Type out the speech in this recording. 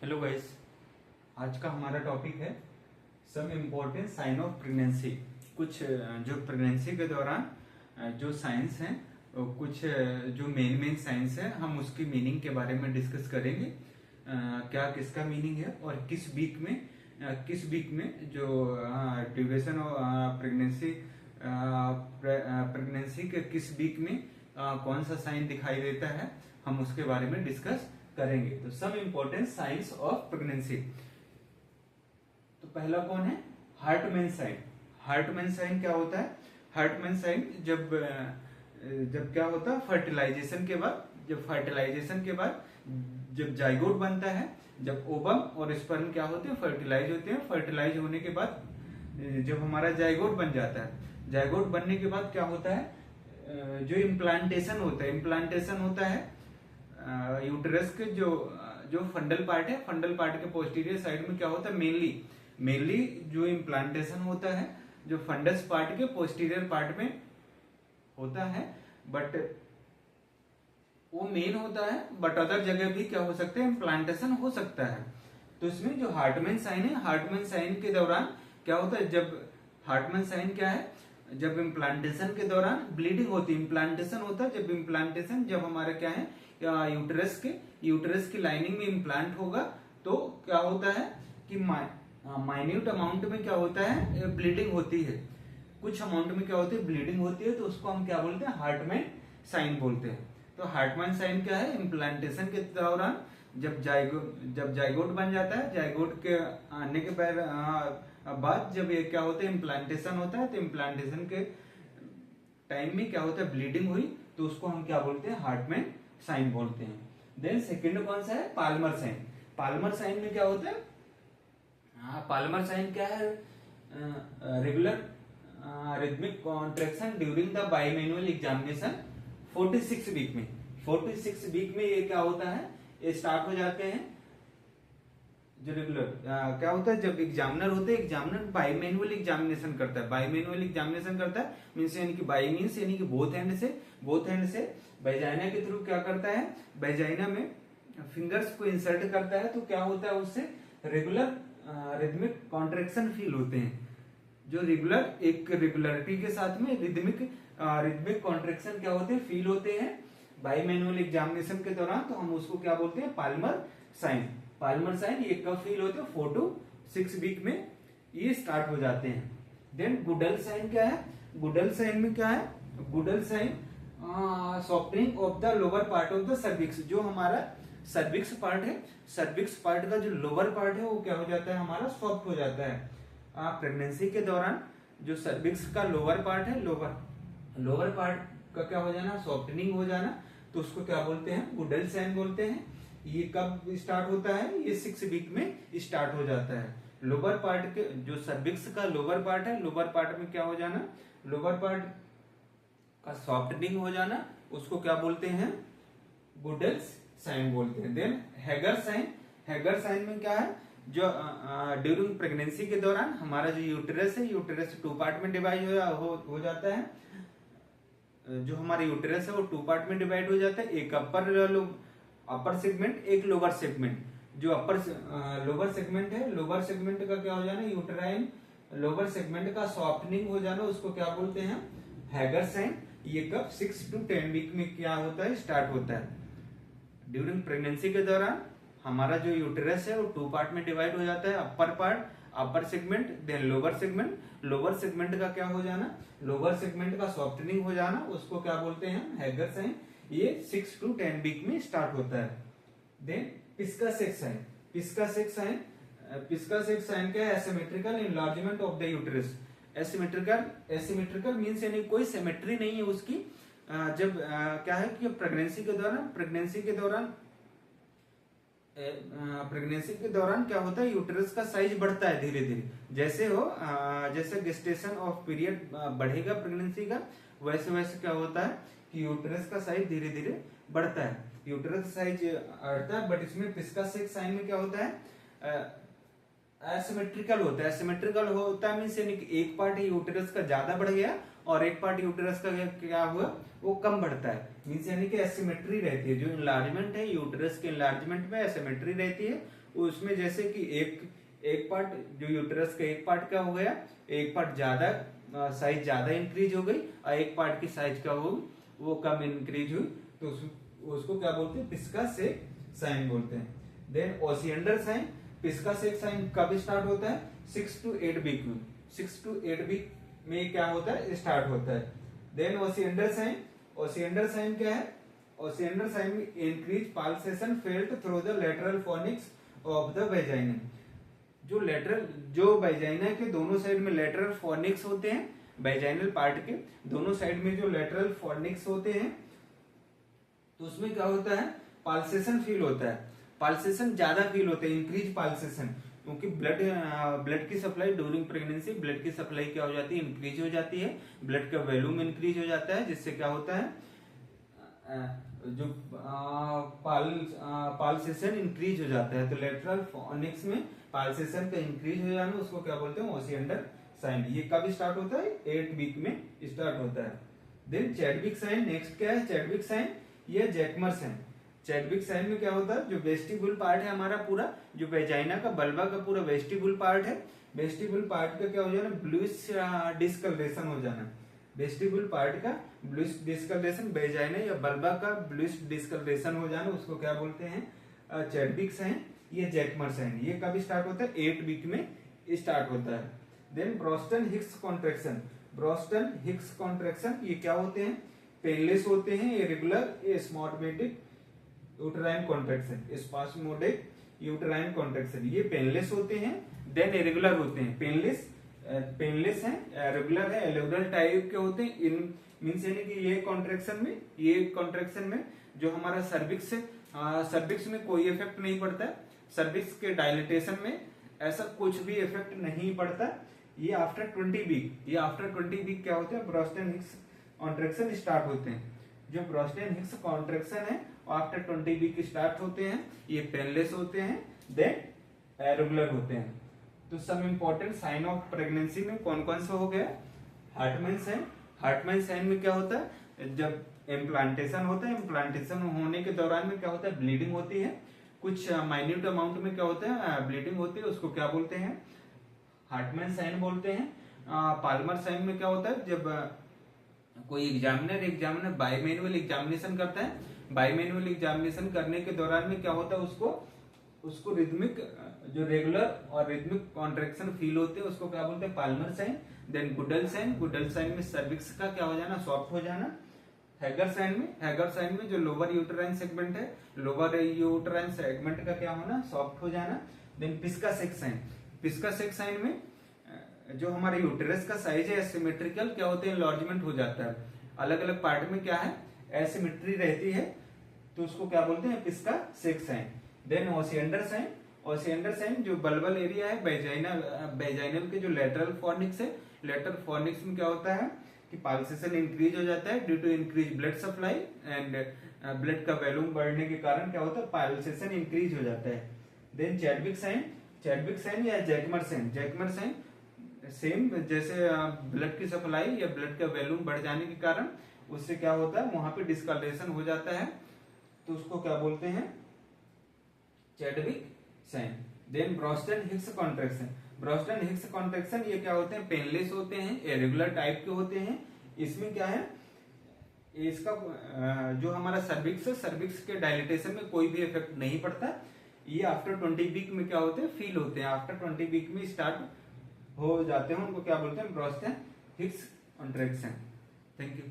Hello guys, आज का हमारा टॉपिक है some important sign of pregnancy. कुछ जो प्रेगनेंसी के दौरान जो साइंस हैं, कुछ जो मेन साइंस है, हम उसकी मीनिंग के बारे में डिस्कस करेंगे। क्या किसका मीनिंग है और किस वीक में जो ड्यूरेशन ऑफ प्रेगनेंसी के किस वीक में कौन सा साइन दिखाई देता है, हम उसके बारे में डिस्कस करेंगे। तो some important signs of pregnancy. तो पहला कौन है? Hartmann sign. हार्टमैन साइन क्या होता है? हार्टमैन साइन जब क्या होता है, फर्टिलाइजेशन के बाद जब जाइगोट बनता है, जब ओवम और स्पर्म क्या होते हैं, फर्टिलाइज होते हैं। फर्टिलाइज होने के बाद जब हमारा जाइगोट बन जाता है, जाइगोट बनने के बाद क्या होता है, जो इम्प्लांटेशन होता है यूटेरस के जो फंडल पार्ट है, फंडल पार्ट के पोस्टीरियर साइड में क्या होता है, मेनली जो इम्प्लांटेशन होता है जो फंडस पार्ट के पोस्टीरियर पार्ट में होता है, बट वो मेन होता है, बट अदर जगह भी क्या हो सकता है, इम्प्लांटेशन हो सकता है। तो इसमें जो हार्टमैन साइन है, हार्टमैन साइन के दौरान क्या होता है, जब हार्टमैन साइन क्या है, जब इम्प्लांटेशन के दौरान ब्लीडिंग होती है, इम्प्लांटेशन होता है, जब हमारा क्या है, यूटेरस की लाइनिंग में इम्प्लांट होगा, तो क्या होता है कि माइन्यूट अमाउंट में क्या होता है, ब्लीडिंग होती है। कुछ अमाउंट में क्या होती है, ब्लीडिंग होती है, तो उसको हम क्या बोलते हैं, हार्टमैन साइन बोलते हैं। तो हार्टमैन साइन क्या है, इम्प्लांटेशन के दौरान जब जाइगोट बन जाता है, जाइगोट के आने के बाद जब ये क्या होता है, इम्प्लांटेशन होता है, तो इम्प्लांटेशन के टाइम में क्या होता है, ब्लीडिंग हुई, तो उसको हम क्या बोलते हैं, हार्टमैन साइन बोलते हैं। देन सेकंड कौन सा है, पाल्मर साइन। पाल्मर साइन में क्या होता है, पाल्मर साइन क्या है, regular rhythmic contraction during the bimanual examination 46 week में। 46 वीक में ये क्या होता है, ये स्टार्ट हो जाते हैं। जो रेगुलर क्या होता है, जब एग्जामिनर होते हैं, एग्जामिनर बाइमेनुअल एग्जामिनेशन करता है, मीन्स यानी कि बाई मीन्स यानी कि बोथ हैंड से वेजाइना के थ्रू क्या करता है, वेजाइना में फिंगर्स को इंसर्ट करता है, तो क्या होता है, उससे रेगुलर रिदमिक कॉन्ट्रैक्शन फील होते हैं। जो रेगुलरिटी के साथ में रिदमिक कॉन्ट्रैक्शन क्या होते हैं, फील होते हैं बाइमेनुअल एग्जामिनेशन के दौरान, तो हम उसको क्या बोलते हैं, पाल्मर साइन। पाल्मर साइन ये कब फील होते हैं, 4 to 6 वीक में ये स्टार्ट हो जाते हैं। देन गुडल साइन क्या है, गुडल साइन में क्या है, Goodell sign softening of the lower part of the cervix. जो हमारा सर्विक्स पार्ट है, सर्विक्स पार्ट का जो लोअर पार्ट है वो क्या हो जाता है, हमारा सॉफ्ट हो जाता है। प्रेगनेंसी के दौरान जो सर्विक्स का लोअर पार्ट है, लोअर पार्ट का क्या हो जाना, सॉफ्टनिंग हो जाना, तो उसको क्या बोलते हैं, गुडल साइन बोलते हैं। ये कब स्टार्ट होता है, ये 6 वीक में स्टार्ट हो जाता है। लोअर पार्ट के जो सर्विक्स का लोअर पार्ट है, लोअर पार्ट में क्या हो जाना, लोअर पार्ट का सॉफ्टनिंग हो जाना, उसको क्या बोलते हैं, गुडल साइन बोलते हैं। देन हैगर साइन में क्या है, जो ड्यूरिंग प्रेगनेंसी के दौरान हमारा जो यूटेरस है, यूटेरस 2 पार्ट में डिवाइड हो जाता है। जो हमारा यूटेरस है वो 2 पार्ट में डिवाइड हो जाता है, एक अपर सेगमेंट, एक लोअर सेगमेंट। जो लोअर सेगमेंट है, लोअर सेगमेंट का क्या हो जाना, यूटेराइन लोअर सेगमेंट का सॉफ्टनिंग हो जाना, उसको क्या बोलते हैं, हैगर साइन। ये कब 6 to 10 वीक में क्या होता है, स्टार्ट होता है। ड्यूरिंग प्रेगनेंसी के दौरान हमारा जो यूटेरस है वो 2 पार्ट में डिवाइड हो जाता है, upper part, upper segment, then lower segment. Lower segment का क्या हो जाना, लोअर सेगमेंट का सॉफ्टनिंग हो जाना, उसको क्या बोलते हैं, हैगर साइन। ये 6 to 10 वीक में स्टार्ट होता है। देन पिस्कासेक साइन क्या है, asymmetrical enlargement of the uterus. Asymmetrical means यानी कोई सिमेट्री नहीं है उसकी। जब क्या है कि प्रेगनेंसी के दौरान क्या होता है, यूटेरस का साइज बढ़ता है धीरे धीरे, जैसे गेस्टेशन ऑफ पीरियड बढ़ेगा प्रेगनेंसी का, वैसे क्या होता है कि यूटेरस का साइज धीरे धीरे बढ़ता है, यूटेरस साइज बढ़ता है। बट इसमें पिस्कासेक साइन में क्या होता है, एसिमेट्रिकल होता है मीन्स यानी कि एक पार्ट यूटेरस का ज्यादा बढ़ गया और एक पार्ट यूटेरस का क्या हुआ, वो कम बढ़ता है, मीन्स यानी कि एसिमेट्री रहती है। जो इनलार्जमेंट है यूटेरस के इनलार्जमेंट में एसिमेट्री रहती है, उसमें जैसे कि एक पार्ट जो यूटेरस का एक पार्ट का हो गया, एक पार्ट ज्यादा साइज ज्यादा इंक्रीज हो गई और एक पार्ट की साइज का वो कम इंक्रीज हुई, तो उसको क्या बोलते हैं, पिस्का सेक साइन बोलते हैं। देन ओसिएंडर साइन, पिस्का सेक साइन कब स्टार्ट होता है, 6 to 8 वीक में, 6 to 8 वीक में क्या होता है, स्टार्ट होता है। Then Osiander sign, Osiander sign क्या है, ओसिएंडर साइन में increase pulsation felt through the lateral fornix of the vagina. जो वेजाइना के दोनों साइड में लेटरल फोनिक्स होते हैं, वेजाइनल पार्ट के दोनों साइड में जो लेटरल फोनिक्स होते हैं, तो उसमें क्या होता है, पल्सेशन फील होता है, पल्सेशन ज्यादा फील होता है, इंक्रीज पल्सेशन, क्योंकि ब्लड की सप्लाई ड्यूरिंग प्रेगनेंसी ब्लड की सप्लाई क्या हो जाती है, इंक्रीज हो जाती है, ब्लड का वॉल्यूम इंक्रीज हो जाता है, जिससे क्या होता है, जो पल्सेशन इंक्रीज हो जाता है। तो लेटरल फोनिक्स में पल्सेशन का इंक्रीज हो जाना उसको क्या बोलते हैं, ओसिएंडर साइन। ये कब स्टार्ट होता है, 8 वीक में स्टार्ट होता है। देन चैडविक साइन, नेक्स्ट क्या है, चैडविक साइन, ये जैकमर साइन। चैडविक साइन में क्या होता है, जो वेस्टिबुल पार्ट है हमारा पूरा, जो वेजाइना का बल्बा का पूरा वेस्टिबुल पार्ट है, वेस्टिबुल पार्ट का क्या हो जाना, ब्लूइश डिस्कलरेशन हो जाना, वेस्टिबुल पार्ट का ब्लूइश डिस्कलरेशन, वेजाइना या बल्बा का ब्लूइश डिस्कलरेशन हो जाना, उसको क्या बोलते हैं, चैडविक साइन। ये जैकमर साइन, ये कब स्टार्ट होता है, 8 वीक में स्टार्ट होता है। Then Braxton Hicks contraction, Braxton Hicks contraction ये क्या होते हैं, पेनलेस होते हैं, irregular spasmodic uterine contraction, spasmodic uterine contraction, ये पेनलेस होते हैं, देन इरेगुलर होते हैं, पेनलेस है, रेगुलर है, इरेगुलर टाइप के होते हैं। इन मींस यानी कि ये कॉन्ट्रैक्शन में जो हमारा सर्विक्स में कोई इफेक्ट नहीं पड़ता है, सर्विक्स के डायलिटेशन में ऐसा कुछ भी इफेक्ट नहीं पड़ता। ये आफ्टर 20 वीक क्या होते हैं, ब्रोस्टन हिक्स कॉन्ट्रैक्शन स्टार्ट होते हैं। जो ब्रोस्टन हिक्स कॉन्ट्रैक्शन है आफ्टर 20 वीक स्टार्ट होते हैं, ये पेनलेस होते हैं, देन रेगुलर होते हैं। तो some important sign of pregnancy में कौन कौन सा हो गया, हार्टमैन साइन। हार्टमैन साइन में क्या होता है, जब इम्प्लांटेशन होता है, इम्प्लांटेशन होने के दौरान में क्या होता है, ब्लीडिंग होती है, कुछ माइन्यूट अमाउंट में क्या होता है, ब्लीडिंग होती है, उसको क्या बोलते हैं, हार्टमैन साइन बोलते हैं। पाल्मर साइन में क्या होता है, जब कोई एग्जामिनर बाइमैनुअल एग्जामिनेशन करता है, बाइमैनुअल एग्जामिनेशन करने के दौरान में क्या होता है, उसको रिदमिक जो रेगुलर और रिदमिक कॉन्ट्रैक्शन फील होते हैं, उसको क्या बोलते हैं, Palmer sign. Then Goodell sign में सर्विक्स का क्या हो जाना, सॉफ्ट हो जाना। हैगर साइन में जो लोअर यूटेराइन सेगमेंट है, लोअर यूटेराइन सेगमेंट का क्या होना, सॉफ्ट हो जाना। देन पिस्का सेक साइन में जो हमारे यूटेरस का साइज है एसिमेट्रिकल क्या होते हैं, एनलार्जमेंट हो जाता है, अलग अलग पार्ट में क्या है, एसिमेट्री रहती है, तो उसको क्या बोलते हैं, पिस्का सेक साइन। देन ओसिएंडर साइन जो बल्बल एरिया है वेजाइनल के जो लेटरल फॉर्निक्स है, लेटरल फॉर्निक्स में क्या होता है कि पल्सेशन इंक्रीज हो जाता है due to increase blood supply and blood का वॉल्यूम बढ़ने के कारण क्या होता है, पल्सेशन इंक्रीज हो जाता है। देन चैडविक साइन या जैकमर साइन सेम, जैसे ब्लड की सप्लाई या ब्लड का वॉल्यूम बढ़ जाने के कारण उससे क्या होता है, वहां पे डिस्कलरेशन हो जाता है, तो उसको क्या बोलते हैं, Chadwick sign. Then Braxton Hicks contraction ये क्या होते हैं, पेनलेस होते हैं, इरेगुलर टाइप के होते हैं। इसमें क्या है, इसका जो हमारा सर्विक्स के डायलिटेशन में कोई भी इफेक्ट नहीं पड़ता। ये आफ्टर 20 वीक में क्या होते हैं, फील होते हैं, आफ्टर 20 वीक में स्टार्ट हो जाते हैं, उनको क्या बोलते हैं, ब्रोस्टन हिक्स कॉन्ट्रैक्शन। Thank you.